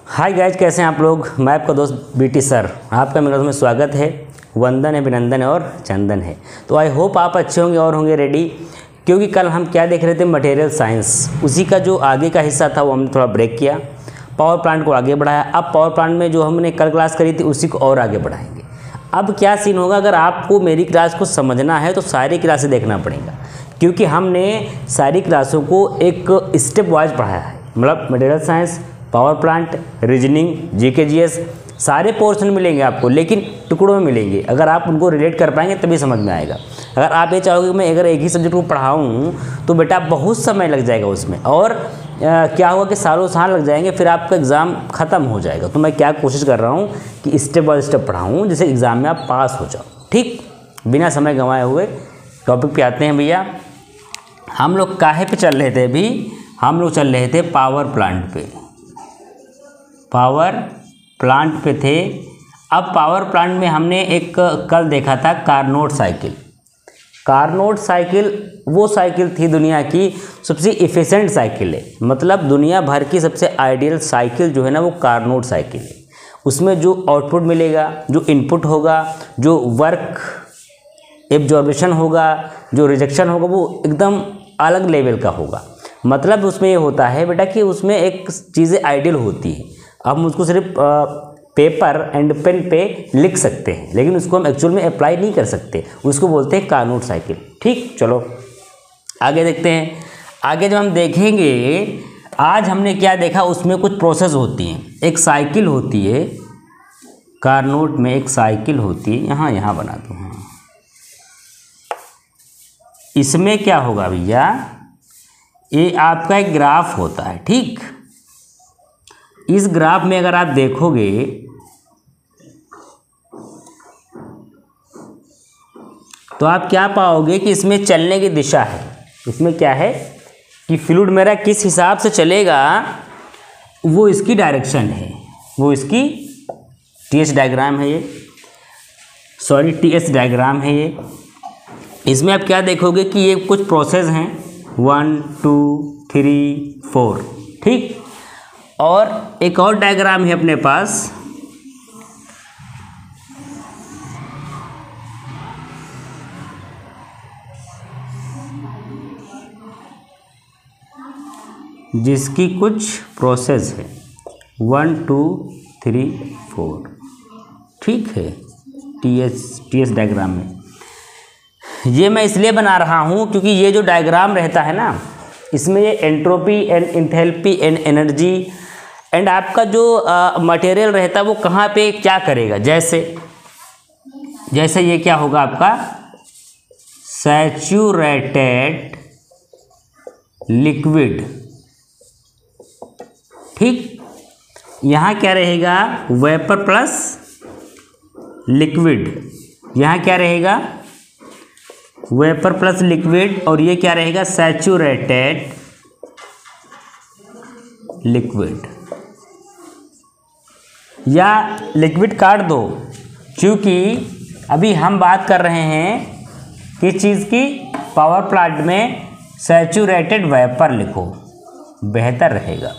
Hi guys, कैसे हैं आप लोग। मैं आपका दोस्त बीटी सर, आपका मेरे में स्वागत है। वंदन है, अभिनंदन है और चंदन है। तो आई होप आप अच्छे होंगे और होंगे रेडी, क्योंकि कल हम क्या देख रहे थे, मटेरियल साइंस। उसी का जो आगे का हिस्सा था वो हमने थोड़ा ब्रेक किया, पावर प्लांट को आगे बढ़ाया। अब पावर प्लांट में जो हमने कल क्लास करी थी उसी को और आगे बढ़ाएंगे। अब क्या सीन होगा, अगर आपको मेरी क्लास को समझना है तो सारी क्लासें देखना पड़ेगा, क्योंकि हमने सारी क्लासों को एक स्टेप वाइज पढ़ाया है। मतलब material science, power plant, reasoning, GK GS, सारे पोर्शन मिलेंगे आपको, लेकिन टुकड़ों में मिलेंगे। अगर आप उनको रिलेट कर पाएंगे तभी समझ में आएगा। अगर आप ये चाहोगे कि मैं अगर एक ही सब्जेक्ट को पढ़ाऊँ तो बेटा बहुत समय लग जाएगा उसमें, और क्या होगा कि सालों साल लग जाएंगे, फिर आपका एग्ज़ाम ख़त्म हो जाएगा। तो मैं क्या कोशिश कर रहा हूँ कि स्टेप बाय स्टेप पढ़ाऊँ, जिससे एग्ज़ाम में आप पास हो जाओ। ठीक, बिना समय गंवाए हुए टॉपिक पे आते हैं भैया। हम लोग काहे पे चल रहे थे अभी, हम लोग चल रहे थे पावर प्लांट पे। पावर प्लांट पे थे। अब पावर प्लांट में हमने एक कल देखा था कार्नोट साइकिल। कार्नोट साइकिल वो साइकिल थी दुनिया की सबसे इफ़िशेंट साइकिल है। मतलब दुनिया भर की सबसे आइडियल साइकिल जो है ना, वो कार्नोट साइकिल है। उसमें जो आउटपुट मिलेगा, जो इनपुट होगा, जो वर्क एब्जॉर्बेशन होगा, जो रिजेक्शन होगा, वो एकदम अलग लेवल का होगा। मतलब उसमें ये होता है बेटा कि उसमें एक चीज़ें आइडियल होती हैं। हम उसको सिर्फ पेपर एंड पेन पे लिख सकते हैं, लेकिन उसको हम एक्चुअल में अप्लाई नहीं कर सकते। उसको बोलते हैं कार्नोट साइकिल। ठीक, चलो आगे देखते हैं। आगे जब हम देखेंगे, आज हमने क्या देखा, उसमें कुछ प्रोसेस होती हैं। एक साइकिल होती है कार्नोट में, एक साइकिल होती है। यहाँ बना दो। हाँ, इसमें क्या होगा भैया, ये आपका एक ग्राफ होता है। ठीक, इस ग्राफ में अगर आप देखोगे तो आप क्या पाओगे कि इसमें चलने की दिशा है। इसमें क्या है कि फ्लूइड मेरा किस हिसाब से चलेगा, वो इसकी डायरेक्शन है, वो इसकी टीएस डायग्राम है ये, सॉरी टीएस डायग्राम है ये। इसमें आप क्या देखोगे कि ये कुछ प्रोसेस हैं, 1 2 3 4। ठीक, और एक और डायग्राम है अपने पास, जिसकी कुछ प्रोसेस है 1 2 3 4। ठीक है, टीएस डायग्राम में ये मैं इसलिए बना रहा हूँ क्योंकि ये जो डायग्राम रहता है ना, इसमें ये entropy and enthalpy and energy and आपका जो मटेरियल रहता है वो कहाँ पे क्या करेगा। जैसे ये क्या होगा आपका, सैचुरेटेड लिक्विड। ठीक, यहाँ क्या रहेगा, वेपर प्लस लिक्विड। यहाँ क्या रहेगा, वेपर प्लस लिक्विड, और ये क्या रहेगा, सैचुरेटेड लिक्विड। या लिक्विड काट दो, क्योंकि अभी हम बात कर रहे हैं किस चीज़ की, पावर प्लांट में सैचुरेटेड वेपर लिखो, बेहतर रहेगा।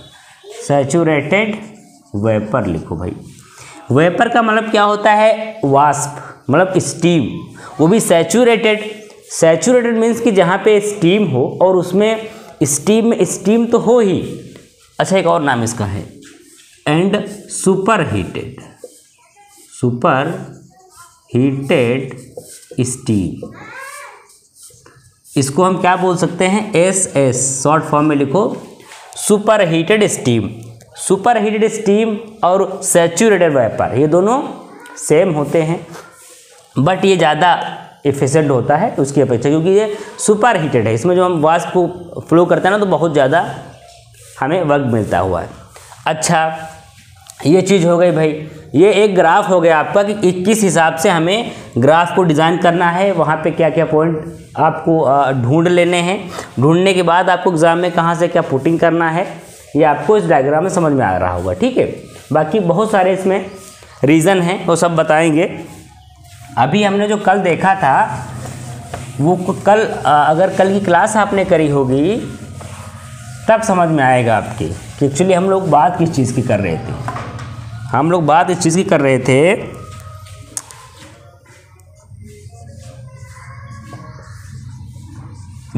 सैचुरेटेड वेपर लिखो भाई। वेपर का मतलब क्या होता है, वाष्प, मतलब स्टीम, वो भी सैचुरेटेड। सैचुरेटेड मीन्स कि जहाँ पे स्टीम हो, और उसमें स्टीम तो हो ही। अच्छा, एक और नाम इसका है, एंड सुपर हीटेड स्टीम। इसको हम क्या बोल सकते हैं, SS, शॉर्ट फॉर्म में लिखो, super heated steam. Super heated steam और सैचुरेटेड वेपर ये दोनों सेम होते हैं, बट ये ज़्यादा एफिशिएंट होता है उसकी अपेक्षा, क्योंकि ये सुपर हीटेड है। इसमें जो हम वाष्प को फ्लो करते हैं ना, तो बहुत ज़्यादा हमें वर्क मिलता हुआ है। अच्छा, ये चीज़ हो गई भाई। ये एक ग्राफ हो गया आपका कि किस हिसाब से हमें ग्राफ को डिज़ाइन करना है, वहाँ पे क्या क्या पॉइंट आपको ढूंढ लेने हैं। ढूंढने के बाद आपको एग्ज़ाम में कहाँ से क्या पुटिंग करना है, ये आपको इस डायग्राम में समझ में आ रहा होगा। ठीक है, बाकी बहुत सारे इसमें रीज़न हैं, वो सब बताएंगे। अभी हमने जो कल देखा था वो कल अगर कल की क्लास आपने करी होगी तब समझ में आएगा आपके कि एक्चुअली हम लोग बात किस चीज़ की कर रहे थे। हम लोग बात इस चीज़ की कर रहे थे,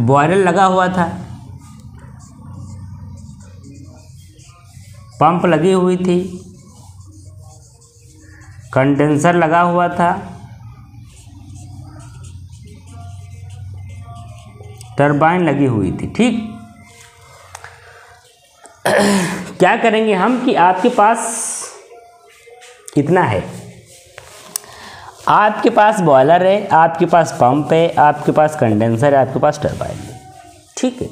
बॉयलर लगा हुआ था, पंप लगी हुई थी, कंडेंसर लगा हुआ था, टरबाइन लगी हुई थी। ठीक, क्या करेंगे हम कि आपके पास इतना है, आपके पास बॉयलर है, आपके पास पंप है, आपके पास कंडेंसर है, आपके पास टरबाइन है। ठीक है,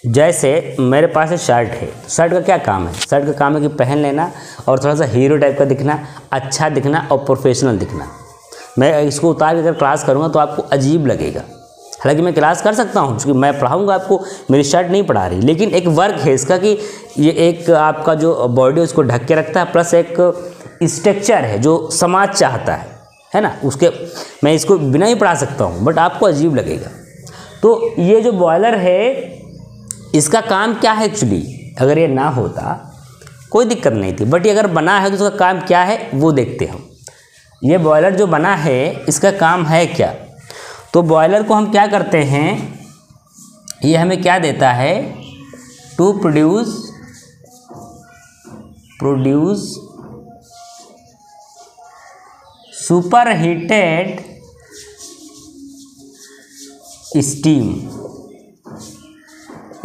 जैसे मेरे पास एक शर्ट है, शर्ट का क्या काम है? शर्ट का काम है कि पहन लेना और थोड़ा सा हीरो टाइप का दिखना, अच्छा दिखना और प्रोफेशनल दिखना। मैं इसको उतार के अगर क्लास करूँगा तो आपको अजीब लगेगा। हालांकि मैं क्लास कर सकता हूँ क्योंकि मैं पढ़ाऊँगा आपको, मेरी शर्ट नहीं पढ़ा रही, लेकिन एक वर्क है इसका कि ये एक आपका जो बॉडी है उसको ढक के रखता है, प्लस एक स्ट्रक्चर है जो समाज चाहता है ना, उसके मैं इसको बिना ही पढ़ा सकता हूँ, बट आपको अजीब लगेगा। तो ये जो बॉयलर है इसका काम क्या है एक्चुअली? अगर ये ना होता कोई दिक्कत नहीं थी, बट ये अगर बना है तो उसका काम क्या है वो देखते हम। ये बॉयलर जो बना है इसका काम है क्या? तो बॉयलर को हम क्या करते हैं, ये हमें क्या देता है? To produce superheated steam.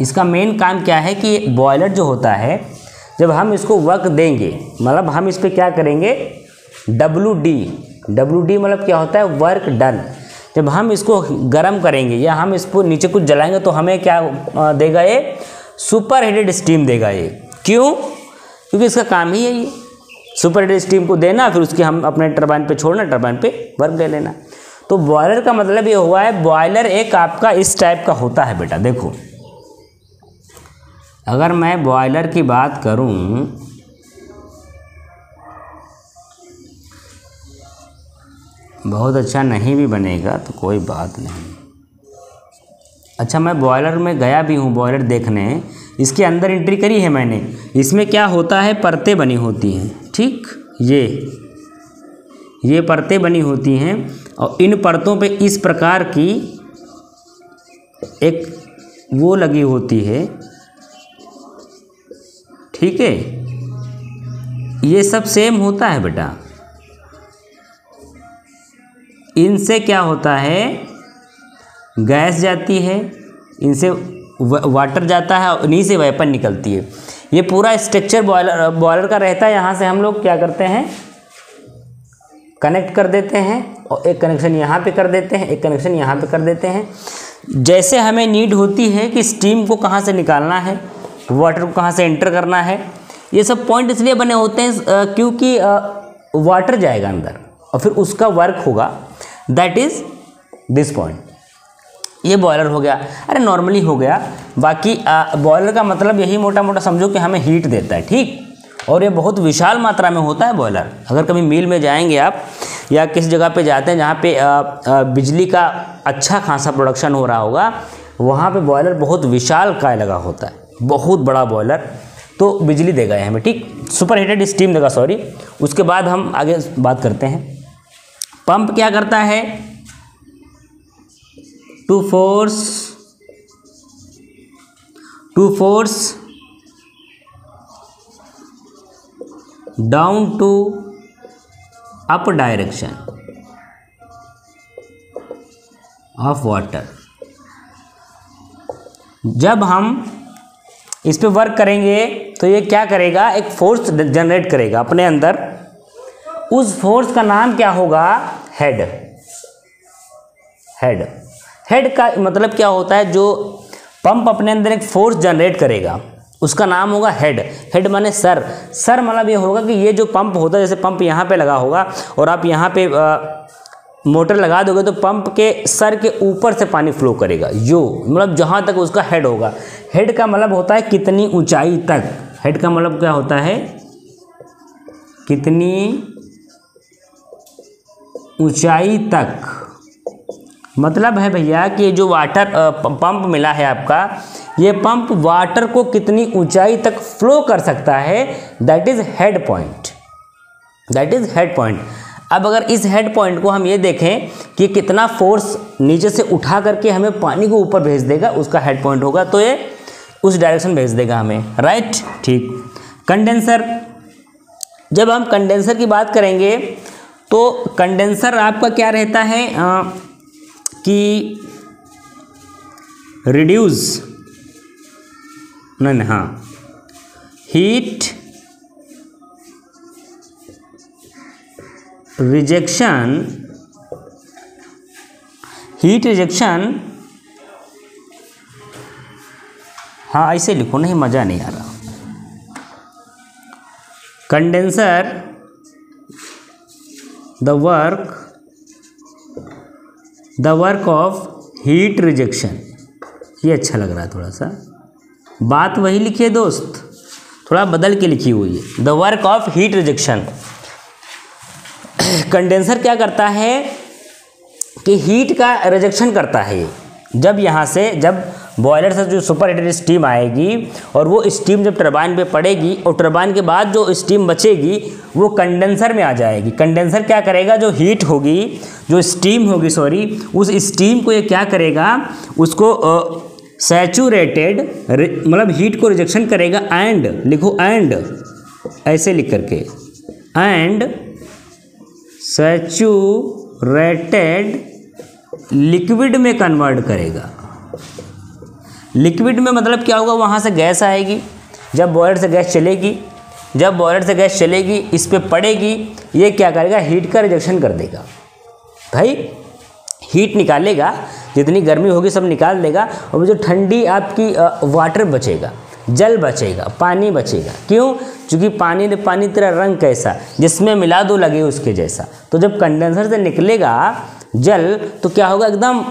इसका मेन काम क्या है कि बॉयलर जो होता है जब हम इसको वर्क देंगे, मतलब हम इस पर क्या करेंगे, WD मतलब क्या होता है? Work done. जब हम इसको गर्म करेंगे या हम इसको नीचे कुछ जलाएंगे तो हमें क्या देगा? ये सुपर हीटेड स्टीम देगा। ये क्यों? क्योंकि इसका काम ही है ये सुपर हीटेड स्टीम को देना, फिर उसके हम अपने टरबाइन पे छोड़ना, टरबाइन पे वर्क दे लेना। तो बॉयलर का मतलब ये हुआ है, बॉयलर एक आपका इस टाइप का होता है बेटा। देखो, अगर मैं बॉयलर की बात करूं, बहुत अच्छा नहीं भी बनेगा तो कोई बात नहीं। अच्छा, मैं बॉयलर में गया भी हूँ बॉयलर देखने, इसके अंदर एंट्री करी है मैंने। इसमें क्या होता है? परतें बनी होती हैं। ठीक, ये परतें बनी होती हैं और इन परतों पे इस प्रकार की एक वो लगी होती है। ठीक है, ये सब सेम होता है बेटा। इनसे क्या होता है? गैस जाती है, इनसे वाटर जाता है और इन्हीं से वेपन निकलती है। ये पूरा स्ट्रक्चर बॉयलर का रहता है। यहाँ से हम लोग क्या करते हैं? कनेक्ट कर देते हैं और एक कनेक्शन यहाँ पे कर देते हैं, एक कनेक्शन यहाँ पे कर देते हैं। जैसे हमें नीड होती है कि स्टीम को कहाँ से निकालना है, वाटर को कहाँ से एंटर करना है, ये सब पॉइंट इसलिए बने होते हैं क्योंकि वाटर जाएगा अंदर और फिर उसका वर्क होगा, दैट इज़ दिस पॉइंट। ये बॉयलर हो गया। अरे नॉर्मली हो गया। बाकी बॉयलर का मतलब यही मोटा मोटा समझो कि हमें हीट देता है। ठीक, और ये बहुत विशाल मात्रा में होता है बॉयलर। अगर कभी मिल में जाएंगे आप या किसी जगह पे जाते हैं जहाँ पे बिजली का अच्छा खासा प्रोडक्शन हो रहा होगा, वहाँ पे बॉयलर बहुत विशाल काय लगा होता है, बहुत बड़ा बॉयलर, तो बिजली देगा ये हमें। ठीक, सुपर हीटेड स्टीम देगा, सॉरी। उसके बाद हम आगे बात करते हैं। पंप क्या करता है? To force down to up direction of water. जब हम इस पे वर्क करेंगे तो ये क्या करेगा? एक फोर्स जनरेट करेगा अपने अंदर। उस फोर्स का नाम क्या होगा? हेड। हेड का मतलब क्या होता है? जो पंप अपने अंदर एक फोर्स जनरेट करेगा उसका नाम होगा हेड। हेड माने सर। सर मतलब ये होगा कि ये जो पंप होता है, जैसे पंप यहाँ पे लगा होगा और आप यहाँ पे मोटर लगा दोगे तो पंप के सर के ऊपर से पानी फ्लो करेगा, जो मतलब जहाँ तक उसका हेड होगा। हेड का मतलब होता है कितनी ऊंचाई तक। हेड का मतलब क्या होता है? कितनी ऊंचाई तक। मतलब है भैया कि ये जो वाटर पंप मिला है आपका, ये पंप वाटर को कितनी ऊंचाई तक फ्लो कर सकता है, that is head point. That is head point. अब अगर इस हेड पॉइंट को हम ये देखें कि कितना फोर्स नीचे से उठा करके हमें पानी को ऊपर भेज देगा, उसका हेड पॉइंट होगा, तो ये उस डायरेक्शन भेज देगा हमें, राइट। ठीक। कंडेंसर, जब हम कंडेंसर की बात करेंगे तो कंडेंसर आपका क्या रहता है कि रिड्यूस नहीं, हाँ, हीट रिजेक्शन, हाँ ऐसे लिखो, नहीं मज़ा नहीं आ रहा। Condenser the work of heat rejection, ये अच्छा लग रहा है थोड़ा सा, बात वही लिखी है दोस्त, थोड़ा बदल के लिखी हुई है, the work of heat rejection. Condenser क्या करता है कि हीट का रिजेक्शन करता है। जब यहाँ से, जब बॉयलर से जो सुपर हीटेड स्टीम आएगी और वो स्टीम जब टरबाइन पे पड़ेगी और टरबाइन के बाद जो स्टीम बचेगी वो कंडेंसर में आ जाएगी। कंडेंसर क्या करेगा, जो हीट होगी, जो स्टीम होगी, सॉरी, उस स्टीम को ये क्या करेगा, उसको सैचुरेटेड, मतलब हीट को रिजेक्शन करेगा, एंड लिखो, एंड ऐसे लिख करके, एंड सैचुरेटेड लिक्विड में कन्वर्ट करेगा। लिक्विड में मतलब क्या होगा, वहाँ से गैस आएगी, जब बॉयलर से गैस चलेगी, इस पे पड़ेगी, ये क्या करेगा, हीट का रिजेक्शन कर देगा। भाई हीट निकालेगा, जितनी गर्मी होगी सब निकाल देगा, और जो ठंडी आपकी वाटर बचेगा, जल बचेगा, पानी बचेगा। क्यों? क्योंकि पानी तेरा रंग कैसा, जिसमें मिला दो लगे उसके जैसा। तो जब कंडेंसर से निकलेगा जल तो क्या होगा, एकदम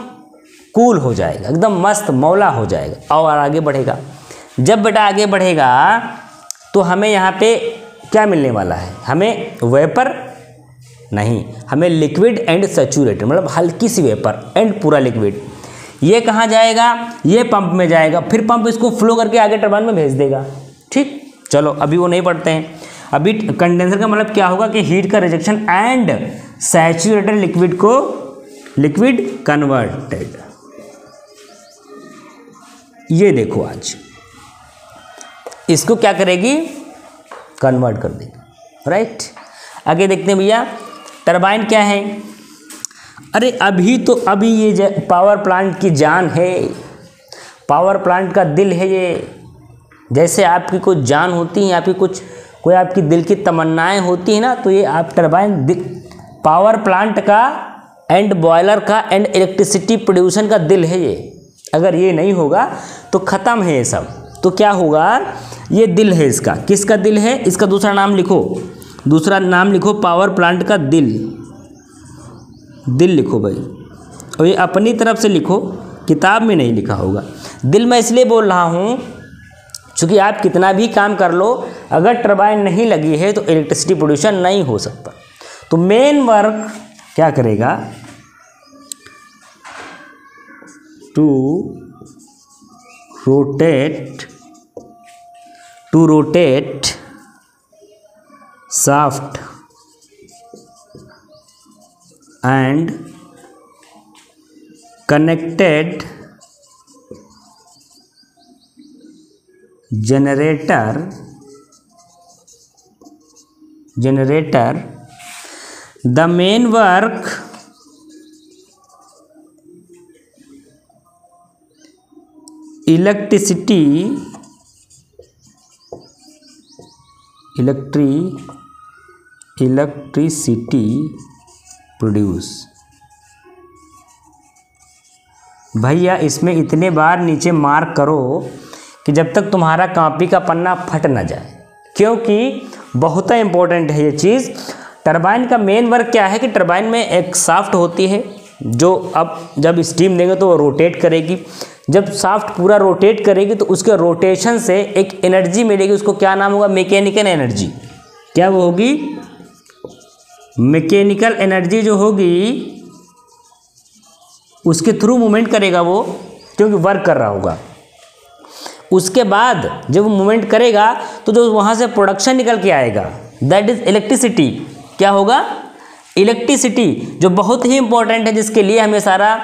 कूल हो जाएगा, एकदम मस्त मौला हो जाएगा और आगे बढ़ेगा। जब बेटा आगे बढ़ेगा तो हमें यहाँ पे क्या मिलने वाला है, हमें वेपर नहीं, हमें लिक्विड एंड सैचुरेटेड, मतलब हल्की सी वेपर एंड पूरा लिक्विड। ये कहाँ जाएगा, ये पंप में जाएगा, फिर पंप इसको फ्लो करके आगे टरबाइन में भेज देगा। ठीक, चलो अभी वो नहीं पढ़ते हैं। अभी कंडेंसर का मतलब क्या होगा कि हीट का रिजेक्शन एंड सैचुरेटेड लिक्विड को लिक्विड कन्वर्टेड। ये देखो आज इसको क्या करेगी, कन्वर्ट कर देगी, राइट। आगे देखते हैं भैया, टरबाइन क्या है। अरे अभी ये पावर प्लांट की जान है, पावर प्लांट का दिल है ये। जैसे आपकी कुछ जान होती है, आपकी कोई आपकी दिल की तमन्नाएं होती है ना, तो ये आप टरबाइन पावर प्लांट का एंड बॉयलर का एंड इलेक्ट्रिसिटी प्रोड्यूसन का दिल है ये। अगर ये नहीं होगा तो ख़त्म है ये सब। तो क्या होगा, ये दिल है इसका। किसका दिल है, इसका दूसरा नाम लिखो, पावर प्लांट का दिल लिखो भाई, और ये अपनी तरफ से लिखो, किताब में नहीं लिखा होगा। दिल मैं इसलिए बोल रहा हूँ क्योंकि आप कितना भी काम कर लो, अगर टरबाइन नहीं लगी है तो इलेक्ट्रिसिटी प्रोड्यूशन नहीं हो सकता। तो मेन वर्क क्या करेगा, to rotate shaft and connected generator the main work electricity produce. भैया इसमें इतने बार नीचे मार्क करो कि जब तक तुम्हारा कॉपी का पन्ना फट ना जाए, क्योंकि बहुत इंपॉर्टेंट है ये चीज़। टरबाइन का मेन वर्क क्या है कि टरबाइन में एक शाफ्ट होती है जो अब जब स्टीम देंगे तो वो रोटेट करेगी। जब शाफ्ट पूरा रोटेट करेगी तो उसके रोटेशन से एक एनर्जी मिलेगी, उसको क्या नाम होगा, मैकेनिकल एनर्जी। क्या वो होगी, मैकेनिकल एनर्जी जो होगी उसके थ्रू मूवमेंट करेगा वो, क्योंकि वर्क कर रहा होगा। उसके बाद जब वो मूवमेंट करेगा तो जो वहाँ से प्रोडक्शन निकल के आएगा, दैट इज इलेक्ट्रिसिटी। क्या होगा, इलेक्ट्रिसिटी, जो बहुत ही इंपॉर्टेंट है, जिसके लिए हमें सारा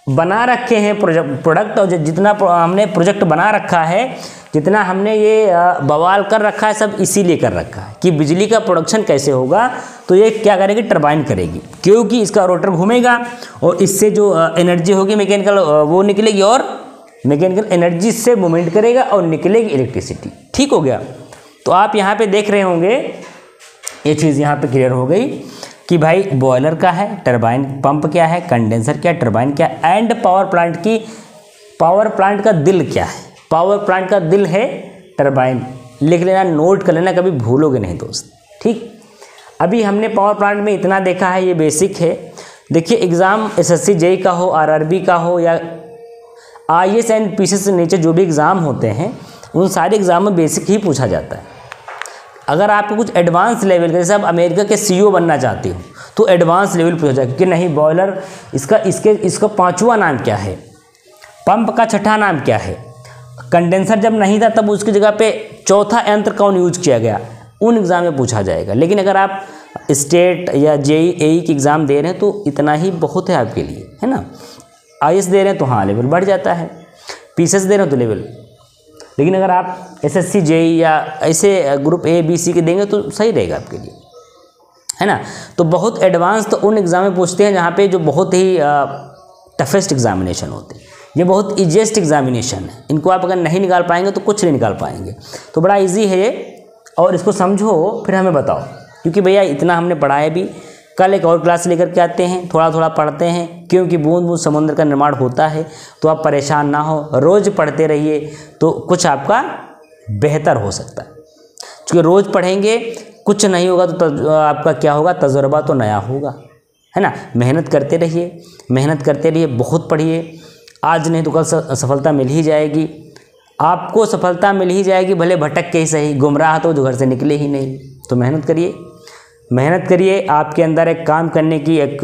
बना रखे हैं प्रोडक्ट, और जितना हमने प्रोजेक्ट बना रखा है, जितना हमने ये बवाल कर रखा है, सब इसीलिए कर रखा है कि बिजली का प्रोडक्शन कैसे होगा। तो ये क्या करेगी, टरबाइन करेगी, क्योंकि इसका रोटर घूमेगा और इससे जो एनर्जी होगी मैकेनिकल वो निकलेगी, और मैकेनिकल एनर्जी से मूवमेंट करेगा और निकलेगी इलेक्ट्रिसिटी। ठीक हो गया। तो आप यहाँ पे देख रहे होंगे, ये चीज़ यहाँ पे क्लियर हो गई कि भाई बॉयलर का है, टरबाइन पंप क्या है, कंडेंसर क्या है, टरबाइन क्या है, एंड पावर प्लांट का दिल क्या है। पावर प्लांट का दिल है टरबाइन। लिख लेना, नोट कर लेना, कभी भूलोगे नहीं दोस्त। ठीक, अभी हमने पावर प्लांट में इतना देखा है, ये बेसिक है। देखिए एग्ज़ाम एसएससी जेई का हो, आरआरबी का हो, या आईएएस एंड पीसीएस से नीचे जो भी एग्ज़ाम होते हैं, उन सारे एग्ज़ाम में बेसिक ही पूछा जाता है। अगर आपको कुछ एडवांस लेवल का, जैसे आप अमेरिका के सीईओ बनना चाहते हो, तो एडवांस लेवल पूछा जाएगा कि नहीं बॉयलर इसका पांचवा नाम क्या है, पंप का छठा नाम क्या है, कंडेंसर जब नहीं था तब उसकी जगह पे चौथा यंत्र कौन यूज किया गया, उन एग्ज़ाम में पूछा जाएगा। लेकिन अगर आप स्टेट या जेई एई की एग्ज़ाम दे रहे हैं तो इतना ही बहुत है आपके लिए, है ना। आईएएस दे रहे हैं तो हाँ लेवल बढ़ जाता है, पीसीएस दे रहे हैं तो लेवल, लेकिन अगर आप एसएससी जेई या ऐसे ग्रुप ए बी सी के देंगे तो सही रहेगा आपके लिए, है ना। तो बहुत एडवांस तो उन एग्ज़ाम में पूछते हैं जहाँ पे जो बहुत ही टफेस्ट एग्जामिनेशन होते हैं। ये बहुत ईजीएस्ट एग्जामिनेशन है, इनको आप अगर नहीं निकाल पाएंगे तो कुछ नहीं निकाल पाएंगे। तो बड़ा इजी है ये, और इसको समझो फिर हमें बताओ, क्योंकि भैया इतना हमने पढ़ाया भी, कल एक और क्लास लेकर के आते हैं, थोड़ा थोड़ा पढ़ते हैं, क्योंकि बूंद बूंद समुद्र का निर्माण होता है। तो आप परेशान ना हो, रोज़ पढ़ते रहिए तो कुछ आपका बेहतर हो सकता है। क्योंकि रोज़ पढ़ेंगे कुछ नहीं होगा तो आपका क्या होगा, तजुर्बा तो नया होगा, है ना। मेहनत करते रहिए, मेहनत करते रहिए, बहुत पढ़िए, आज नहीं तो कल सफलता मिल ही जाएगी। आपको सफलता मिल ही जाएगी, भले भटक के ही सही, गुमराह तो जो घर से निकले ही नहीं। तो मेहनत करिए, मेहनत करिए, आपके अंदर एक काम करने की एक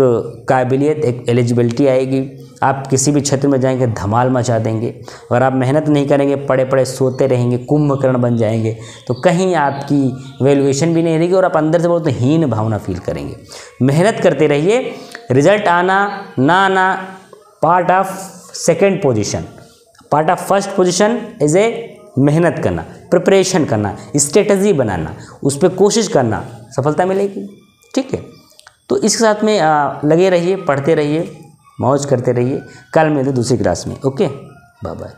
काबिलियत, एक एलिजिबिलिटी आएगी। आप किसी भी क्षेत्र में जाएंगे धमाल मचा देंगे। अगर आप मेहनत नहीं करेंगे, पड़े पड़े सोते रहेंगे, कुंभकर्ण बन जाएंगे, तो कहीं आपकी वैल्यूएशन भी नहीं रहेगी और आप अंदर से बहुत हीन भावना फील करेंगे। मेहनत करते रहिए, रिजल्ट आना ना आना part of second position, part of first position is a मेहनत करना, प्रिपरेशन करना, स्ट्रेटजी बनाना, उस पर कोशिश करना, सफलता मिलेगी। ठीक है, तो इसके साथ में लगे रहिए, पढ़ते रहिए, मौज करते रहिए। कल मिलते दूसरी क्लास में। Okay, bye bye.